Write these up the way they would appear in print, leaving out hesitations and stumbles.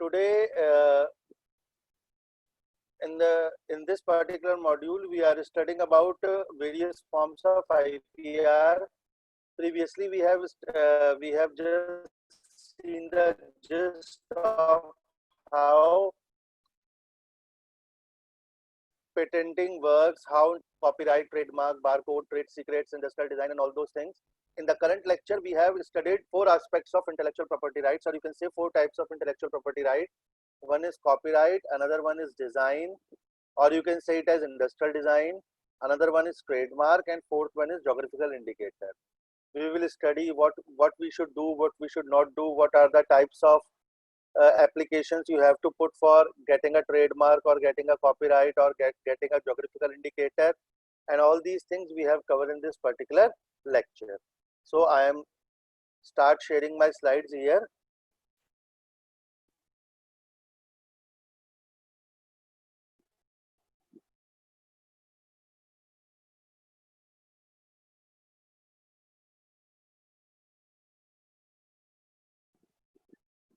today in this particular module we are studying about various forms of IPR. Previously we have just seen the gist of how patenting works, how copyright, trademark, barcode, trade secrets, industrial design, and all those things. In the current lecture, we have studied four aspects of intellectual property rights, or you can say four types of intellectual property right. One is copyright, another one is design, or you can say it as industrial design, another one is trademark, and fourth one is geographical indicator. We will study what we should do, what we should not do, what are the types of applications you have to put for getting a trademark or getting a copyright or getting a geographical indicator, and all these things we have covered in this particular lecture. So I am start sharing my slides here.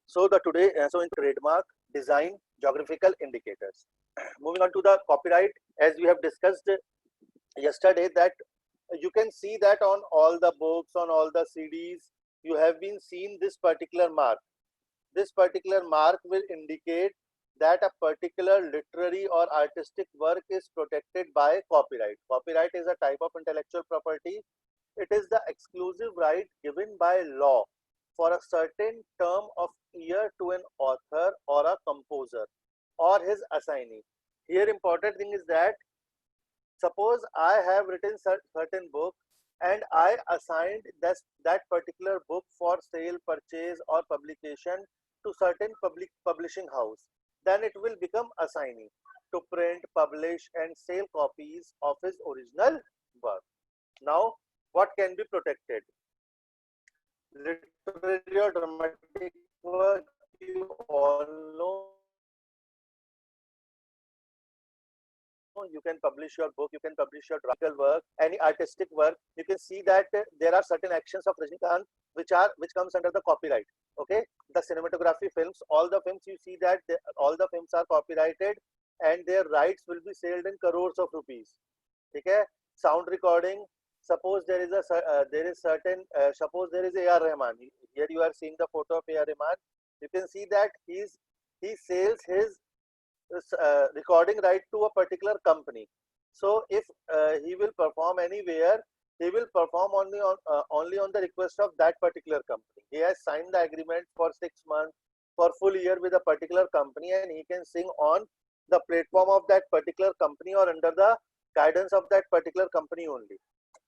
So the today so in trademark, design, geographical indicators. Moving on to the copyright, as we have discussed yesterday, that you can see that on all the books, on all the CDs, you have been seen this particular mark. This particular mark will indicate that a particular literary or artistic work is protected by copyright. Copyright is a type of intellectual property. It is the exclusive right given by law for a certain term of year to an author or a composer or his assignee. Here important thing is that suppose I have written certain book and I assigned that particular book for sale, purchase or publication to certain publishing house, then it will become assignee to print, publish and sell copies of his original work. Now, what can be protected? Literary or dramatic work, you all know, you can publish your book, you can publish your graphical work, any artistic work. You can see that there are certain actions of Rajnikant which comes under the copyright. Okay, the cinematography films, all the films you see that all the films are copyrighted and their rights will be sold in crores of rupees. Okay, sound recording. Suppose there is suppose there is A.R. Rahman. Here you are seeing the photo of A.R. Rahman. You can see that he sells his recording right to a particular company. So if he will perform anywhere, he will perform only on the request of that particular company. He has signed the agreement for 6 months, for full year with a particular company, and he can sing on the platform of that particular company or under the guidance of that particular company only.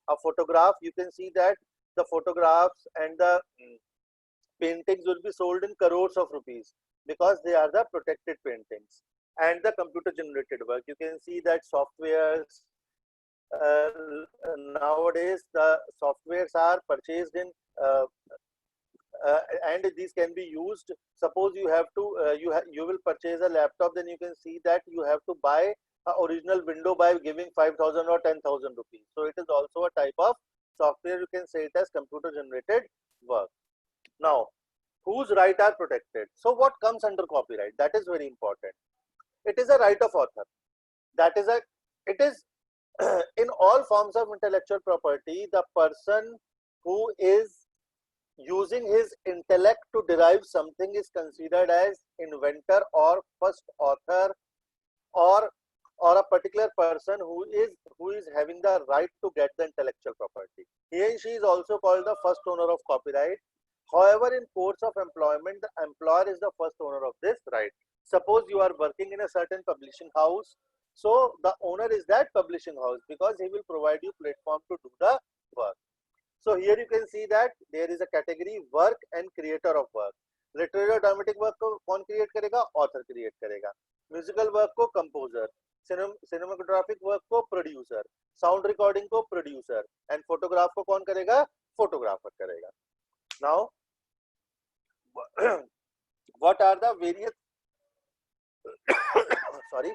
A photograph, you can see that the photographs and the paintings will be sold in crores of rupees because they are the protected paintings. And the computer generated work, you can see that softwares, uh, nowadays the softwares are purchased in and these can be used. Suppose you have to you will purchase a laptop, then you can see that you have to buy a original window by giving 5,000 or 10,000 rupees. So it is also a type of software, you can say it as computer generated work. Now, whose right are protected? So what comes under copyright? That is very important. It is a right of author. That is a it is in all forms of intellectual property, the person who is using his intellect to derive something is considered as inventor or first author, or a particular person who is having the right to get the intellectual property. He and she is also called the first owner of copyright. However, in course of employment, the employer is the first owner of this right. Suppose you are working in a certain publishing house, so the owner is that publishing house because he will provide you platform to do the work. So here you can see that there is a category work and creator of work. Literary और dramatic work को कौन create करेगा? Author create करेगा. Musical work को composer, cinematographic work को producer, sound recording को producer, and photograph को कौन करेगा? Photographer करेगा. Now, what are the various sorry,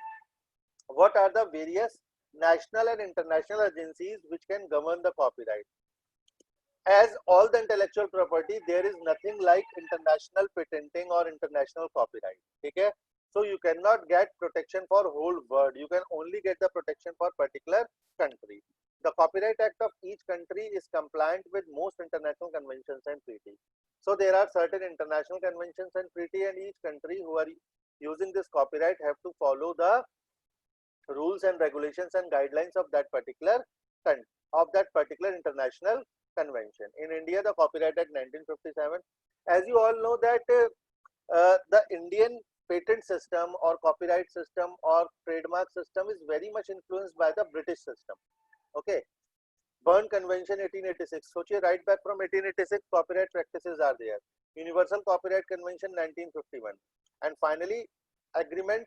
what are the various national and international agencies which can govern the copyright? as all the intellectual property, there is nothing like international patenting or international copyright. Okay, so you cannot get protection for whole world. You can only get the protection for particular country. The Copyright Act of each country is compliant with most international conventions and treaties. So there are certain international conventions and treaty, and each country who are using this copyright have to follow the rules and regulations and guidelines of that particular international convention. In India, the Copyright Act 1957, as you all know that the Indian patent system or copyright system or trademark system is very much influenced by the British system. Okay, Berne Convention 1886. Sochiye, right back from 1886, copyright practices are there. Universal Copyright Convention 1951, and finally, agreement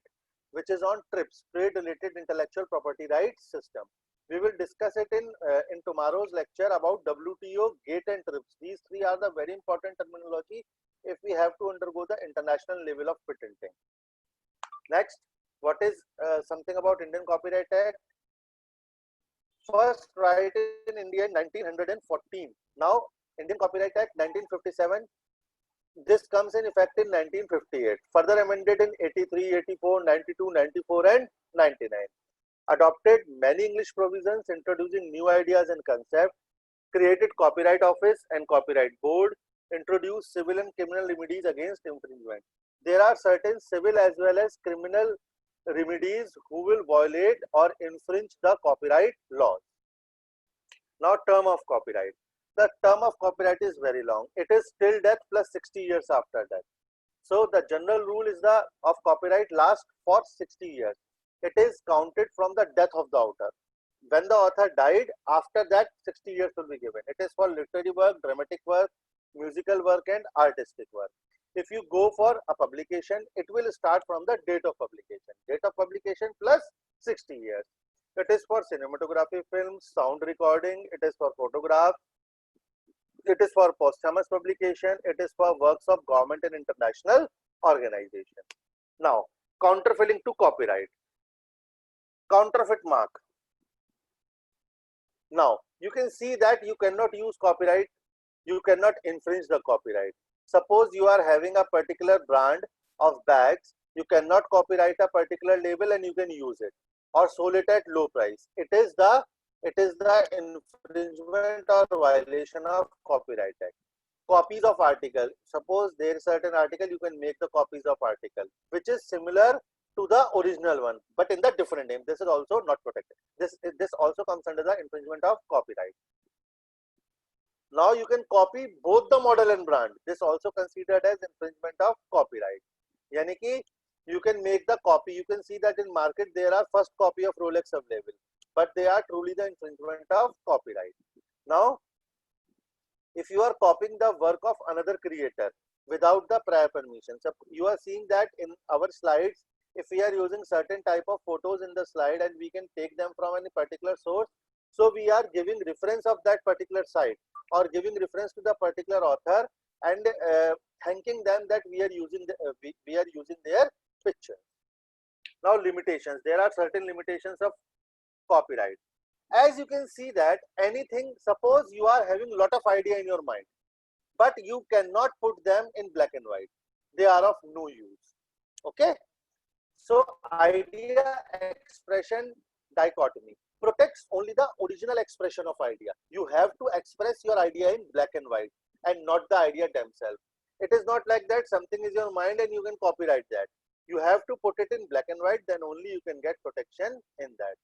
which is on TRIPS, Trade-Related Intellectual Property Rights System. We will discuss it in tomorrow's lecture about WTO, GATE, and TRIPS. These three are the very important terminology if we have to undergo the international level of patenting. Next, what is something about Indian Copyright Act? First tried in India in 1914. Now, Indian Copyright Act 1957. This comes in effect in 1958. Further amended in 83, 84, 92, 94, and 99. Adopted many English provisions introducing new ideas and concepts. Created Copyright Office and Copyright Board. Introduced civil and criminal remedies against infringement. There are certain civil as well as criminal remedies who will violate or infringe the copyright laws. Now, term of copyright. The term of copyright is very long. It is till death plus 60 years after death. So the general rule is the of copyright lasts for 60 years. It is counted from the death of the author. When the author died, after that 60 years will be given. It is for literary work, dramatic work, musical work, and artistic work. If you go for a publication, it will start from the date of publication. Date of publication plus 60 years. It is for cinematography, films, sound recording. It is for photograph. It is for posthumous publication. It is for works of government and international organization. Now, counterfeiting to copyright. Counterfeit mark. Now, you can see that you cannot use copyright. You cannot infringe the copyright. Suppose you are having a particular brand of bags. You cannot copyright a particular label and you can use it or sold it at low price. It is the infringement or violation of Copyright Act. Copies of article. Suppose there is certain article, you can make the copies of article which is similar to the original one, but in the different name. This is also not protected. This also comes under the infringement of copyright. Now you can copy both the model and brand. This also considered as infringement of copyright. Yani ki you can make the copy. You can see that in market there are first copy of Rolex available, but they are truly the infringement of copyright. Now, if you are copying the work of another creator without the prior permission, so you are seeing that in our slides, if we are using certain type of photos in the slide and we can take them from any particular source, so we are giving reference of that particular site or giving reference to the particular author and thanking them that we are using their picture. Now, limitations. There are certain limitations of copyright. As you can see that anything, suppose you are having a lot of idea in your mind, but you cannot put them in black and white. They are of no use. Okay. So idea expression dichotomy protects only the original expression of idea. You have to express your idea in black and white and not the idea themselves. It is not like that something is your mind and you can copyright that. You have to put it in black and white, then only you can get protection in that.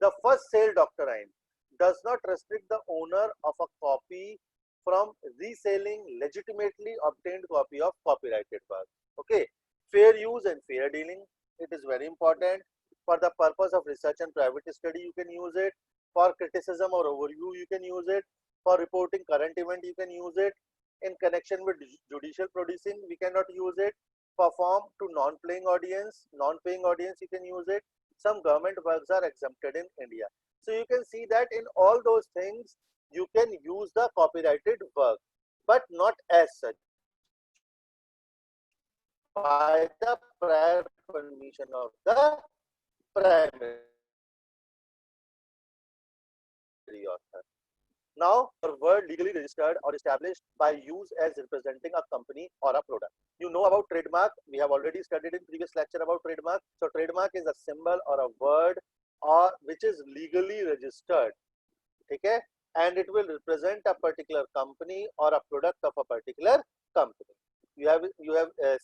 The first sale doctrine does not restrict the owner of a copy from reselling legitimately obtained copy of copyrighted work. Okay, fair use and fair dealing. It is very important. For the purpose of research and private study, you can use it. For criticism or overview, you can use it. For reporting current event, you can use it. In connection with judicial producing, we cannot use it. Perform to non-paying audience, you can use it. Some government works are exempted in India. So you can see that in all those things, you can use the copyrighted work, but not as such. By the prior permission of the primary author. Now, a word legally registered or established by use as representing a company or a product. You know about trademark. We have already studied in previous lecture about trademark. So trademark is a symbol or a word or which is legally registered. Okay, and it will represent a particular company or a product of a particular company. You have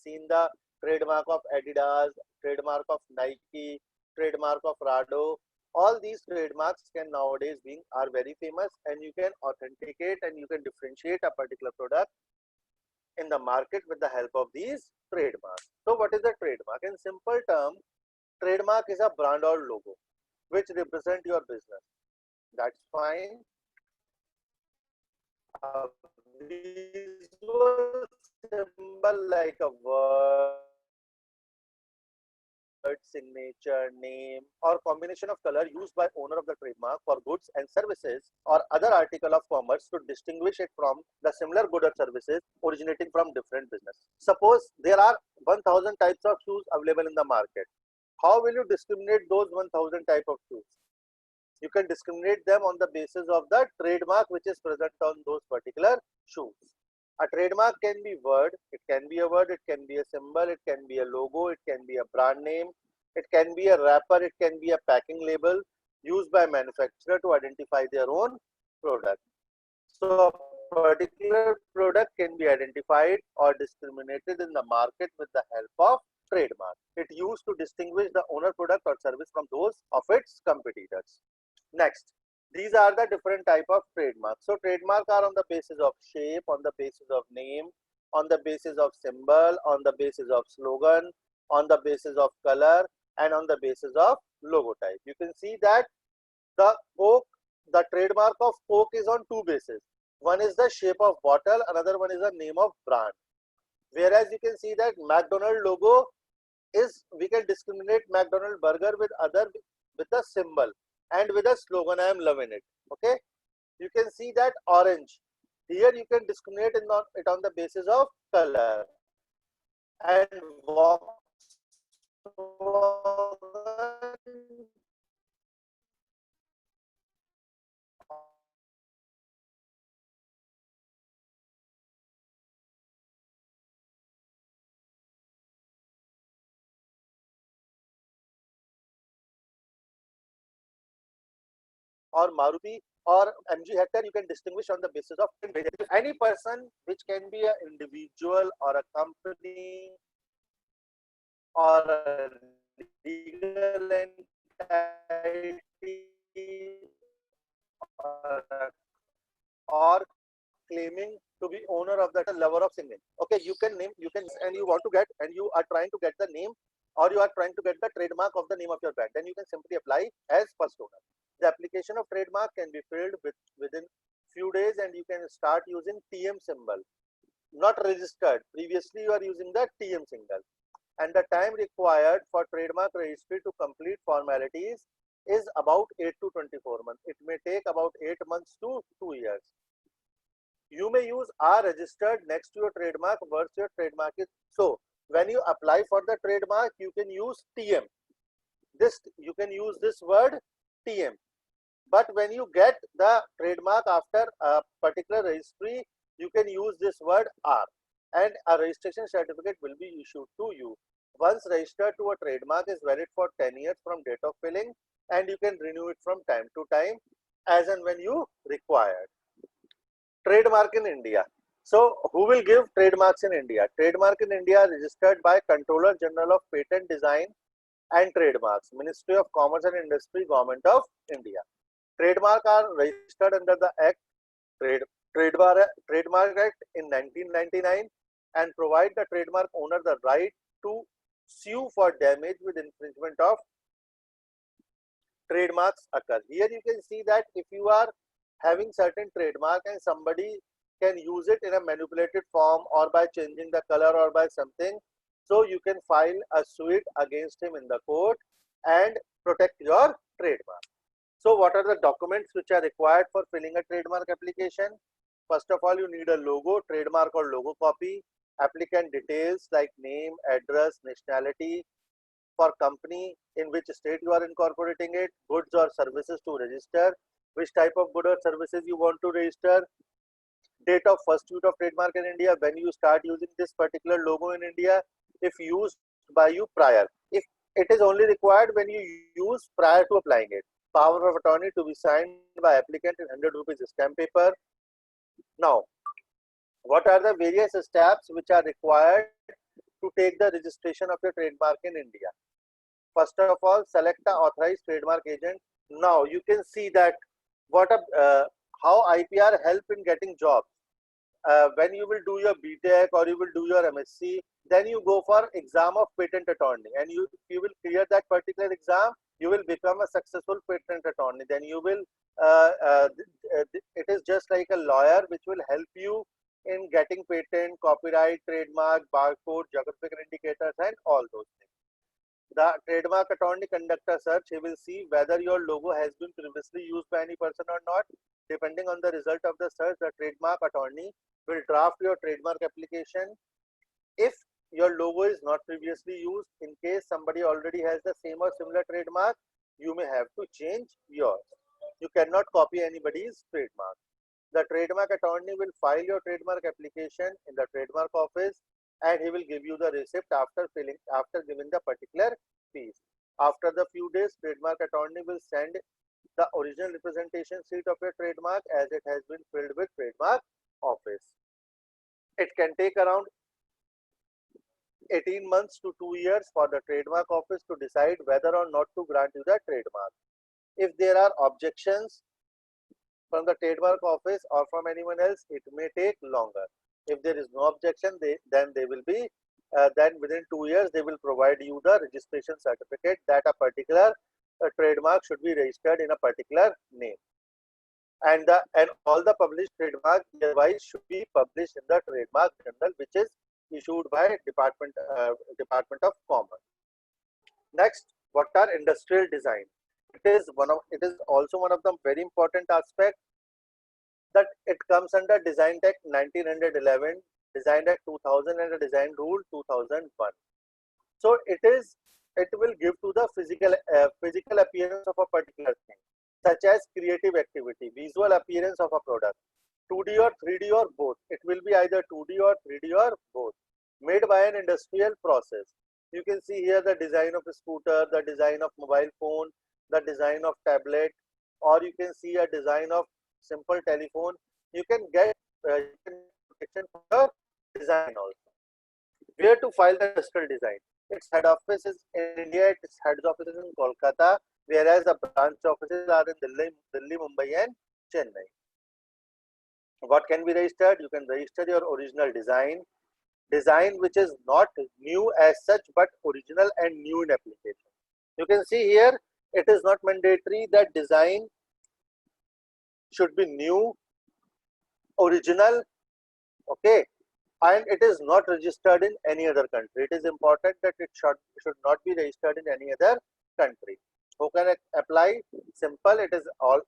seen the trademark of Adidas, trademark of Nike, trademark of Rado. All these trademarks can nowadays being are very famous, and you can authenticate and you can differentiate a particular product in the market with the help of these trademarks. So what is a trademark? In simple term, trademark is a brand or logo which represent your business. That's fine. A visual symbol like a word, signature, name, or combination of color used by owner of the trademark for goods and services or other article of commerce to distinguish it from the similar good or services originating from different business. Suppose there are 1000 types of shoes available in the market. How will you discriminate those 1000 type of shoes? You can discriminate them on the basis of the trademark which is present on those particular shoes. A trademark can be word, it can be a word, it can be a symbol, it can be a logo, it can be a brand name, it can be a wrapper, it can be a packing label used by manufacturer to identify their own product. So a particular product can be identified or discriminated in the market with the help of trademark. It used to distinguish the owner product or service from those of its competitors. Next, these are the different type of trademarks. So trademark are on the basis of shape, on the basis of name, on the basis of symbol, on the basis of slogan, on the basis of color, and on the basis of logo type. You can see that the Coke, the trademark of Coke is on two bases. One is the shape of bottle, another one is the name of brand. Whereas you can see that McDonald logo is, we can discriminate McDonald burger with other with a symbol and with a slogan, I am loving it. Okay, you can see that orange. Here you can discriminate it on the basis of color. And or Maruti or MG Hector, you can distinguish on the basis of any person, which can be an individual or a company or a legal entity or claiming to be owner of that, a lover of singing. Okay, you can name, you can, and you want to get, and you are trying to get the name or you are trying to get the trademark of the name of your brand, then you can simply apply as first owner. The application of trademark can be filled within few days, and you can start using TM symbol, not registered. Previously, you are using the TM symbol, and the time required for trademark registry to complete formalities is about 8 to 24 months. It may take about 8 months to 2 years. You may use R registered next to your trademark once your trademark is. So when you apply for the trademark, you can use TM. This, you can use this word TM. But when you get the trademark after a particular registry, you can use this word R, and a registration certificate will be issued to you. Once registered to a trademark is valid for 10 years from date of filing, and you can renew it from time to time as and when you require. Trademark in India. So who will give trademarks in India? Trademark in India are registered by Controller General of Patent Design and Trademarks, Ministry of Commerce and Industry, Government of India. Trademark are registered under the Act, Trademark Act in 1999, and provide the trademark owner the right to sue for damage with infringement of trademarks occur. Here you can see that if you are having certain trademark and somebody can use it in a manipulated form or by changing the color or by something, so you can file a suit against him in the court and protect your trademark. So what are the documents which are required for filling a trademark application? First of all, you need a logo, trademark or logo copy, applicant details like name, address, nationality, for company in which state you are incorporating it, goods or services to register, which type of good or services you want to register, date of first use of trademark in India, when you start using this particular logo in India, if used by you prior. If it is only required when you use prior to applying it. Power of attorney to be signed by applicant in 100 rupees stamp paper. Now, what are the various steps which are required to take the registration of your trademark in India? First of all, select the authorized trademark agent. Now you can see that how IPR help in getting jobs. When you will do your BTech or you will do your MSc, then you go for exam of patent attorney, and you will clear that particular exam, you will become a successful patent attorney. Then you will it is just like a lawyer which will help you in getting patent, copyright, trademark, barcode, geographical indicators, and all those things. The trademark attorney conduct a search. He will see whether your logo has been previously used by any person or not. Depending on the result of the search, the trademark attorney will draft your trademark application. If your logo is not previously used, in case somebody already has the same or similar trademark, you may have to change yours. You cannot copy anybody's trademark. The trademark attorney will file your trademark application in the trademark office, and he will give you the receipt after giving the particular fees. After the few days, trademark attorney will send the original representation sheet of your trademark as it has been filled with trademark office. It can take around 18 months to 2 years for the trademark office to decide whether or not to grant you the trademark. If there are objections from the trademark office or from anyone else, it may take longer. If there is no objection, then within 2 years they will provide you the registration certificate that a particular trademark should be registered in a particular name, and all the published trademark otherwise should be published in the Trademark Journal, which is issued by Department of Commerce. Next, what are industrial design? It is also one of the very important aspects that it comes under Design Act 1911, Design Act 2000, and the Design Rule 2001. So it will give to the physical appearance of a particular thing, such as creative activity, visual appearance of a product, 2D or 3D or both. It will be either 2D or 3D or both, made by an industrial process. You can see here the design of a scooter, the design of mobile phone, the design of tablet, or you can see a design of simple telephone. You can get protection for your design also. Where to file the industrial design? Its head office is in India, its head office is in Kolkata, whereas the branch offices are in Delhi, Mumbai, and Chennai. What can be registered? You can register your original design which is not new as such but original and new in application. You can see here it is not mandatory that design should be new, original, okay, and it is not registered in any other country. It is important that it should not be registered in any other country. Who can apply? Simple. It is all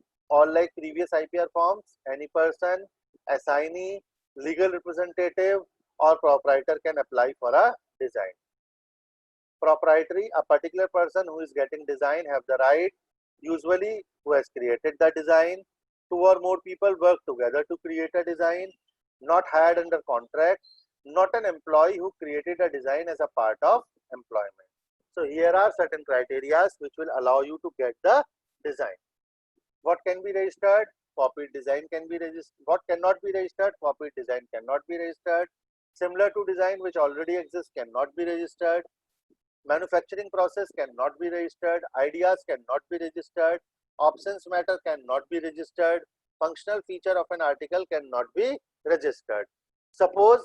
like previous IPR forms. Any person, assignee, legal representative, or proprietor can apply for a design. Proprietary, a particular person who is getting design have the right, usually who has created the design. 2 or more people work together to create a design, not hired under contract, not an employee who created a design as a part of employment. So here are certain criteria which will allow you to get the design. What can be registered? Copied design can be registered. What cannot be registered? Copied design cannot be registered. Similar to design which already exists cannot be registered. Manufacturing process cannot be registered. Ideas cannot be registered. Options matter cannot be registered. Functional feature of an article cannot be registered. Suppose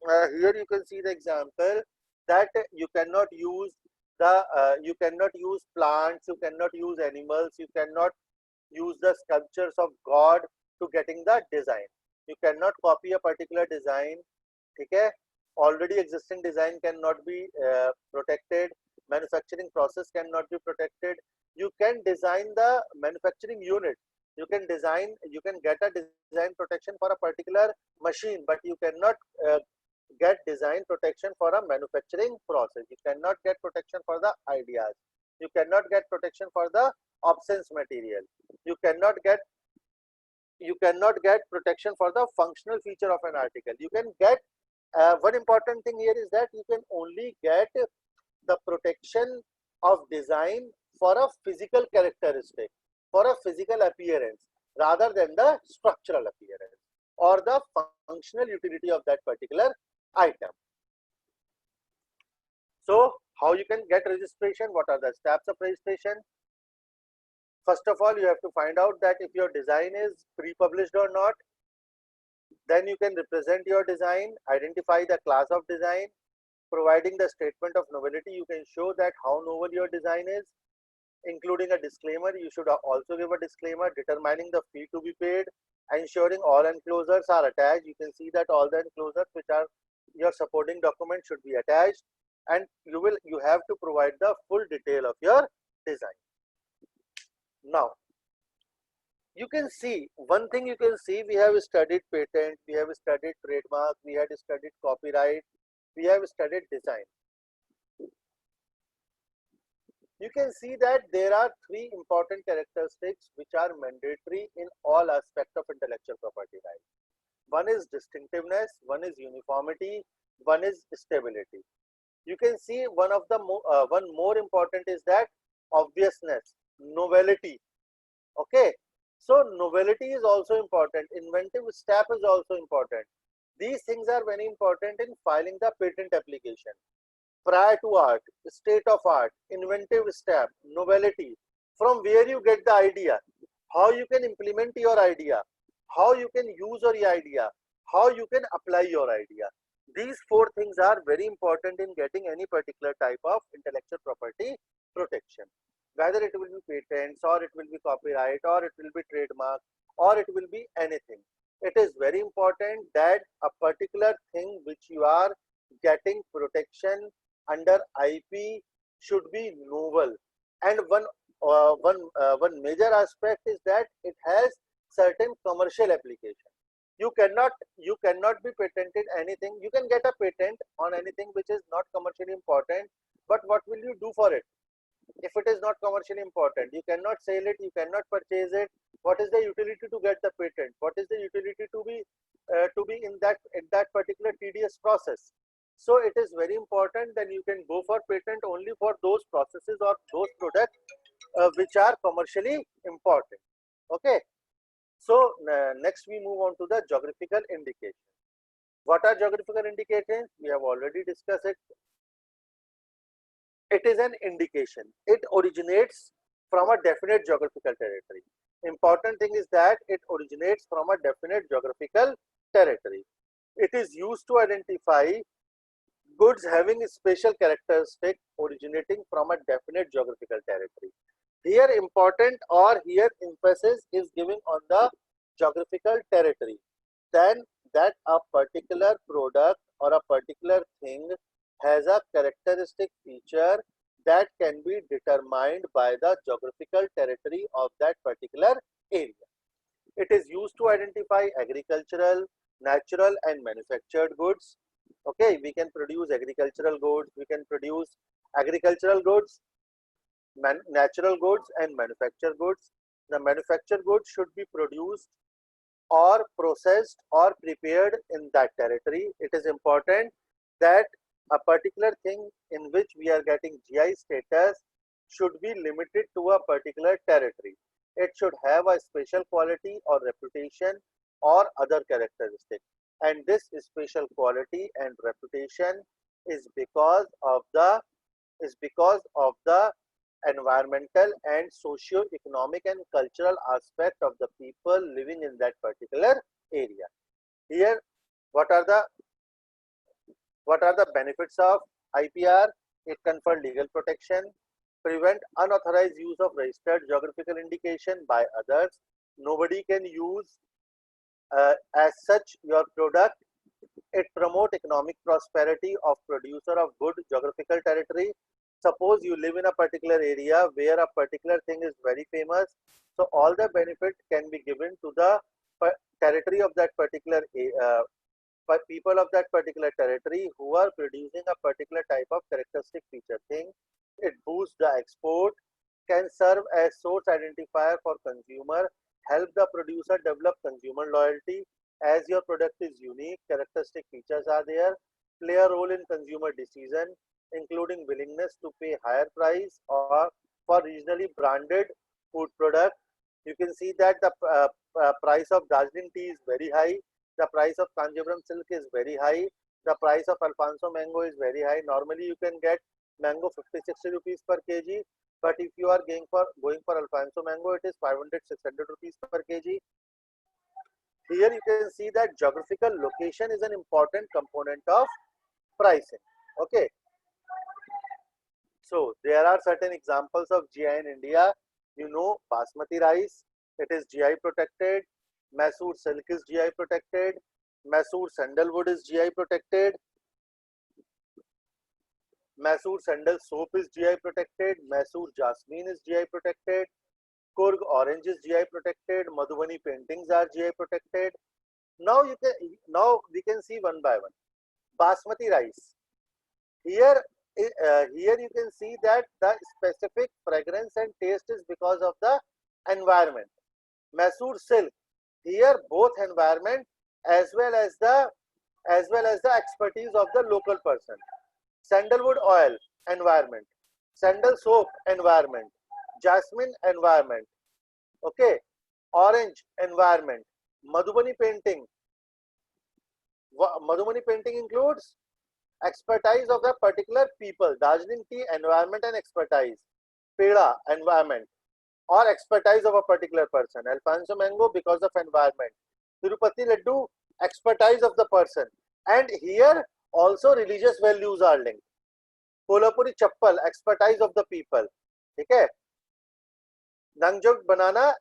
here you can see the example that you cannot use plants, you cannot use animals, you cannot use the sculptures of God to getting the design. You cannot copy a particular design. Okay? Already existing design cannot be protected. Manufacturing process cannot be protected. You can design the manufacturing unit. You can get a design protection for a particular machine, but you cannot get design protection for a manufacturing process. You cannot get protection for the ideas. You cannot get protection for the obsolete material. You cannot get you cannot get protection for the functional feature of an article. You can get one important thing here is that you can only get the protection of design for a physical characteristic, for a physical appearance, rather than the structural appearance or the functional utility of that particular item. So how you can get registration? What are the steps of registration? First of all, you have to find out that if your design is pre-published or not. Then you can represent your design, identify the class of design, providing the statement of novelty. You can show that how novel your design is, including a disclaimer. You should also give a disclaimer, determining the fee to be paid, ensuring all enclosures are attached. You can see that all the enclosures which are your supporting document should be attached, and you have to provide the full detail of your design. Now you can see one thing, you can see we have studied patent, we have studied trademark, we had studied copyright, we have studied design. You can see that there are three important characteristics which are mandatory in all aspects of intellectual property rights. One is distinctiveness, one is uniformity, one is stability. You can see one more important is that obviousness, novelty. Okay, so novelty is also important, inventive step is also important. These things are very important in filing the patent application. Prior to art, state of art, inventive step, novelty, from where you get the idea, how you can implement your idea, how you can use your idea, how you can apply your idea. These four things are very important in getting any particular type of intellectual property protection. Whether it will be patents, or it will be copyright, or it will be trademark, or it will be anything. It is very important that a particular thing which you are getting protection under IP should be novel. And one major aspect is that it has certain commercial application. You cannot be patented anything. You can get a patent on anything which is not commercially important, but what will you do for it? If it is not commercially important, you cannot sell it, you cannot purchase it. What is the utility to get the patent? What is the utility to be in that particular tedious process? So it is very important that you can go for patent only for those processes or those products which are commercially important. Okay, so next we move on to the geographical indication. What are geographical indications? We have already discussed it. It is an indication. It originates from a definite geographical territory. Important thing is that it originates from a definite geographical territory. It is used to identify goods having a special characteristic originating from a definite geographical territory. Here important, or here emphasis is given on the geographical territory. Then that a particular product or a particular thing has a characteristic feature that can be determined by the geographical territory of that particular area. It is used to identify agricultural, natural and manufactured goods. Okay, we can produce agricultural goods, we can produce agricultural goods, natural goods and manufactured goods. The manufactured goods should be produced or processed or prepared in that territory. It is important that a particular thing in which we are getting GI status should be limited to a particular territory. It should have a special quality or reputation or other characteristics. And this special quality and reputation is because of the environmental and socio-economic and cultural aspect of the people living in that particular area. Here, what are the benefits of IPR? It confers legal protection, prevent unauthorized use of registered geographical indication by others. Nobody can use as such your product. It promotes economic prosperity of producer of good geographical territory. Suppose you live in a particular area where a particular thing is very famous, so all the benefit can be given to the territory of that particular people of that particular territory who are producing a particular type of characteristic feature thing. It boosts the export, can serve as source identifier for consumer help the producer develop consumer loyalty. As your product is unique, characteristic features are there, play a role in consumer decision, including willingness to pay higher price or for regionally branded food product. You can see that the price of Darjeeling tea is very high, the price of Kanjivaram silk is very high, the price of Alfonso mango is very high. Normally you can get mango 50-60 rupees per kg, but if you are going for Alfonso mango, it is 500-600 rupees per kg. Here you can see that geographical location is an important component of pricing. Okay, so there are certain examples of GI in India. You know, basmati rice, it is GI protected. Mysore silk is GI protected. Mysore sandalwood is GI protected. Mysore sandal soap is GI protected. Mysore jasmine is GI protected. Kurg orange is GI protected. Madhubani paintings are GI protected. Now we can see one by one. Basmati rice. Here you can see that the specific fragrance and taste is because of the environment. Mysore silk. Here both environment as well as the expertise of the local person. Sandalwood oil, environment. Sandal soap, environment. Jasmine, environment. Okay. Orange, environment. Madhubani painting. Madhubani painting includes expertise of a particular people. Darjeeling tea, environment and expertise. Peda, environment or expertise of a particular person. Alfonso mango, because of environment. Tirupati laddu, expertise of the person. And here also religious values are linked. Kolhapuri chappal, expertise of the people. Okay. Nangjog banana,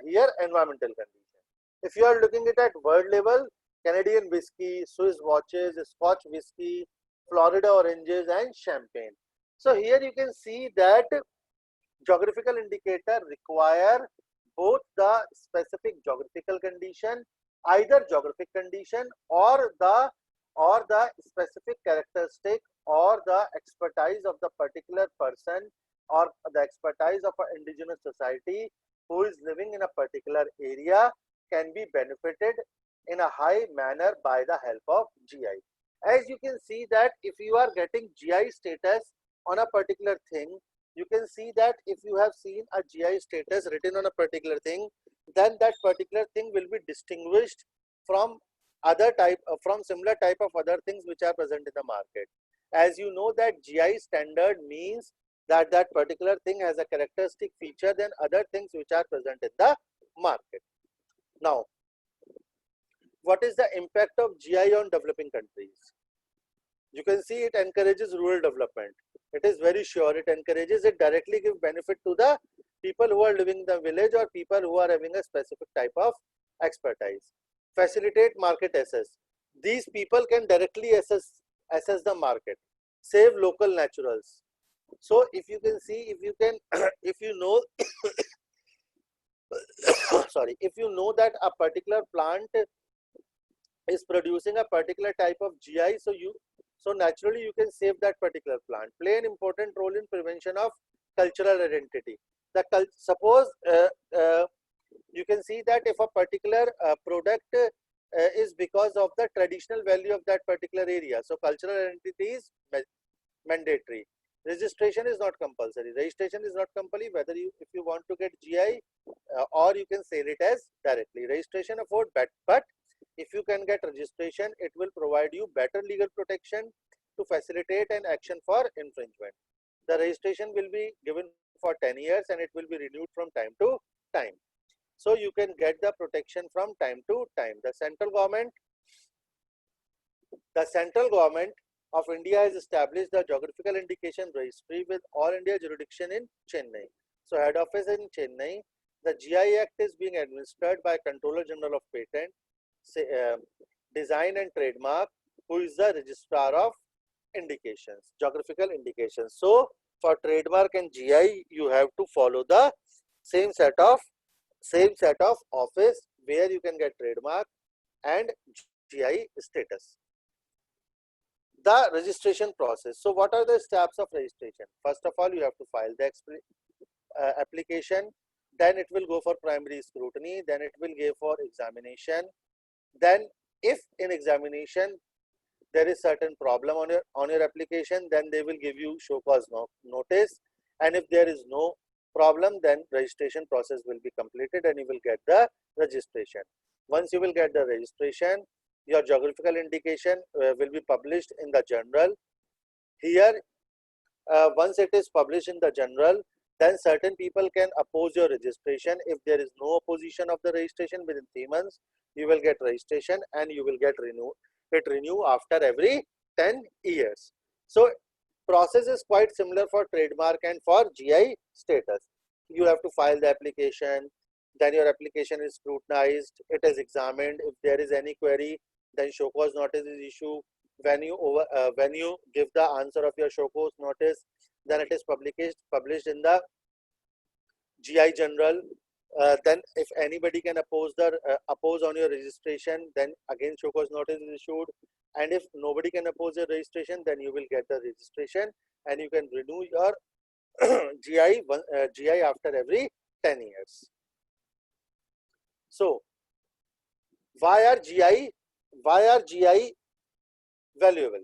here environmental condition. If you are looking at world level, Canadian whiskey, Swiss watches, Scotch whiskey, Florida oranges and champagne. So here you can see that geographical indicator require both the specific geographical condition, either geographic condition or the specific characteristic or the expertise of the particular person or the expertise of an indigenous society who is living in a particular area can be benefited in a high manner by the help of GI. As you can see that if you are getting GI status on a particular thing, you can see that if you have seen a GI status written on a particular thing, then that particular thing will be distinguished from similar type of other things which are present in the market. As you know that GI standard means that that particular thing has a characteristic feature than other things which are present in the market. Now, what is the impact of GI on developing countries? You can see it encourages rural development. It is very sure it encourages, it directly gives benefit to the people who are living in the village or people who are having a specific type of expertise. Facilitate market access. These people can directly assess the market. Save local naturals. So if you can see, if you can, if you know, sorry, if you know that a particular plant is producing a particular type of GI, so naturally you can save that particular plant. Play an important role in prevention of cultural identity. Suppose you can see that if a particular product is because of the traditional value of that particular area, so cultural identity is mandatory. Registration is not compulsory. Registration is not compulsory whether if you want to get GI or you can sell it as directly. Registration afford but if you can get registration, it will provide you better legal protection to facilitate an action for infringement. The registration will be given for 10 years and it will be renewed from time to time. So you can get the protection from time to time. The central government of India has established the geographical indication registry with all India jurisdiction in Chennai. So head office in Chennai. The GI Act is being administered by Controller General of Patent, Design and Trademark, who is the registrar of indications, geographical indications. So for trademark and GI, you have to follow the same set of office where you can get trademark and GI status. The registration process. So what are the steps of registration? First of all, you have to file the application. then it will go for primary scrutiny, then it will give for examination. Then if in examination there is certain problem on your application, then they will give you show cause notice, and if there is no problem, then registration process will be completed and you will get the registration. Once you will get the registration, your geographical indication will be published in the journal. Here once it is published in the journal, then certain people can oppose your registration. If there is no opposition of the registration within 3 months, you will get registration and you will get renew after every 10 years. So process is quite similar for trademark and for GI status. You have to file the application, then your application is scrutinized, it is examined. If there is any query, then show cause notice is issued. When you give the answer of your show cause notice, then it is published in the GI journal. Then if anybody can oppose on your registration, then again show cause notice is issued. And if nobody can oppose your registration, then you will get the registration and you can renew your GI after every 10 years. So why are GI valuable?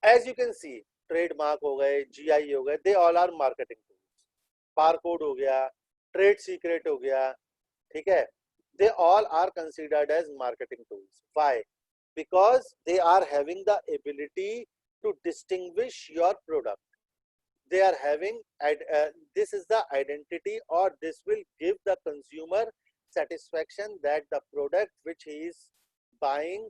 As you can see, trademark हो गए, GI हो गए, they all are marketing tools. Barcode हो गया, trade secret हो गया, ठीक है? They all are considered as marketing tools. Why? Because they are having the ability to distinguish your product. They are having this is the identity, or this will give the consumer satisfaction that the product which he is buying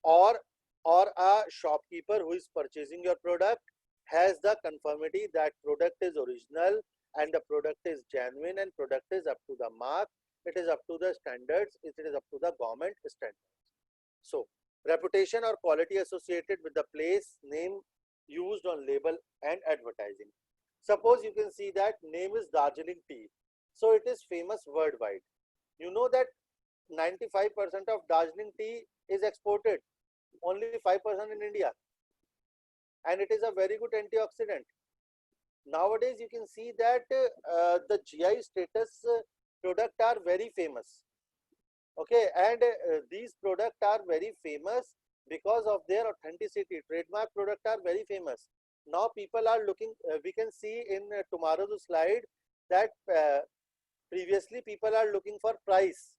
or a shopkeeper who is purchasing your product has the conformity that product is original and the product is genuine and product is up to the mark, it is up to the standards, it is up to the government standards. So reputation or quality associated with the place name used on label and advertising. Suppose you can see that name is Darjeeling tea, so it is famous worldwide. You know that 95% of Darjeeling tea is exported, only 5% in India, and it is a very good antioxidant. Nowadays you can see that the GI status product are very famous, okay, and these products are very famous because of their authenticity. Trademark products are very famous. Now people are looking, we can see in tomorrow's slide that previously people are looking for price,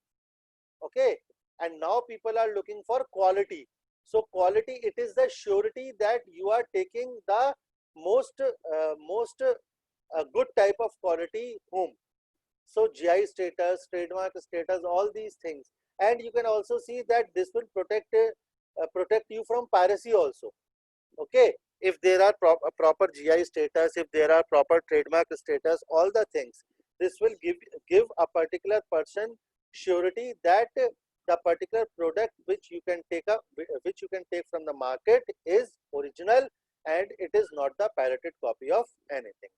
okay, and now people are looking for quality. So quality, it is the surety that you are taking the most good type of quality home. So GI status, trademark status, all these things, and you can also see that this will protect you from piracy also, okay. If there are proper GI status, if there are proper trademark status, all the things, this will give a particular person surety that the particular product which you can take from the market is original and it is not the pirated copy of anything.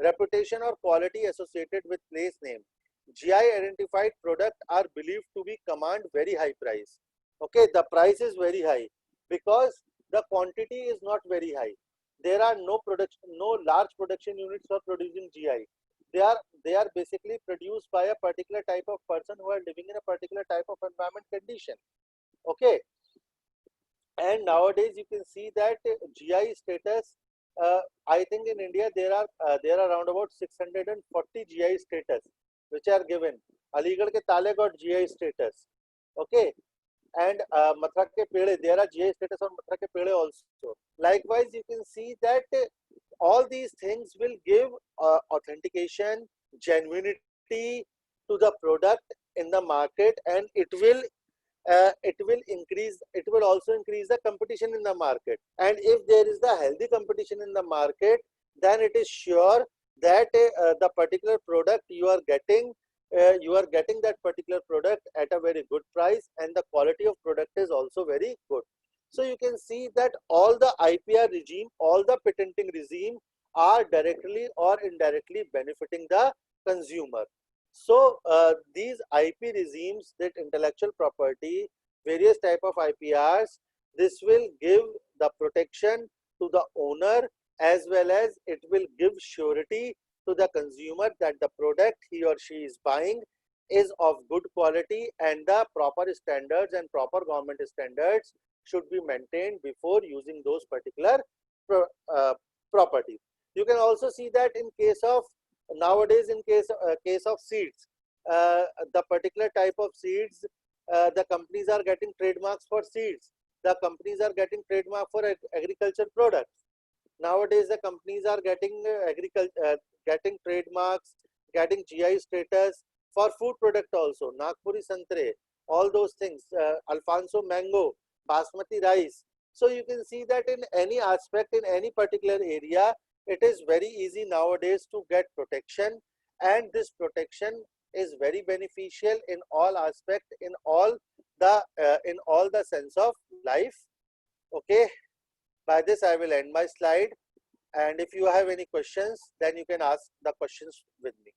Reputation or quality associated with place name. GI identified product are believed to be command very high price, okay. The price is very high because the quantity is not very high. There are no large production units for producing GI. They are basically produced by a particular type of person who are living in a particular type of environment condition, okay. And nowadays you can see that GI status, I think in India there are around about 640 GI status which are given. Aligarh ke Tale got GI status, okay, and Mathura ke Pede, there are GI status on Mathura ke Pede also. Likewise, you can see that all these things will give authentication, genuinity to the product in the market, and it will also increase the competition in the market. And if there is the healthy competition in the market, then it is sure that the particular product you are getting that particular product at a very good price, and the quality of product is also very good. So you can see that all the IPR regime, all the patenting regime are directly or indirectly benefiting the consumer. So these IP regimes, that intellectual property, various type of IPRs, this will give the protection to the owner as well as it will give surety to the consumer that the product he or she is buying is of good quality and the proper standards and proper government standards should be maintained before using those particular properties. You can also see that in case of nowadays, in case of seeds, the particular type of seeds, the companies are getting trademarks for seeds. The companies are getting trademark for agriculture products. Nowadays, the companies are getting getting trademarks, getting GI status for food product also. Nagpuri Santre, all those things. Alfonso mango, basmati rice. So you can see that in any aspect, in any particular area, it is very easy nowadays to get protection, and this protection is very beneficial in all aspect, in all the sense of life. Okay, by this I will end my slide, and if you have any questions, then you can ask the questions with me.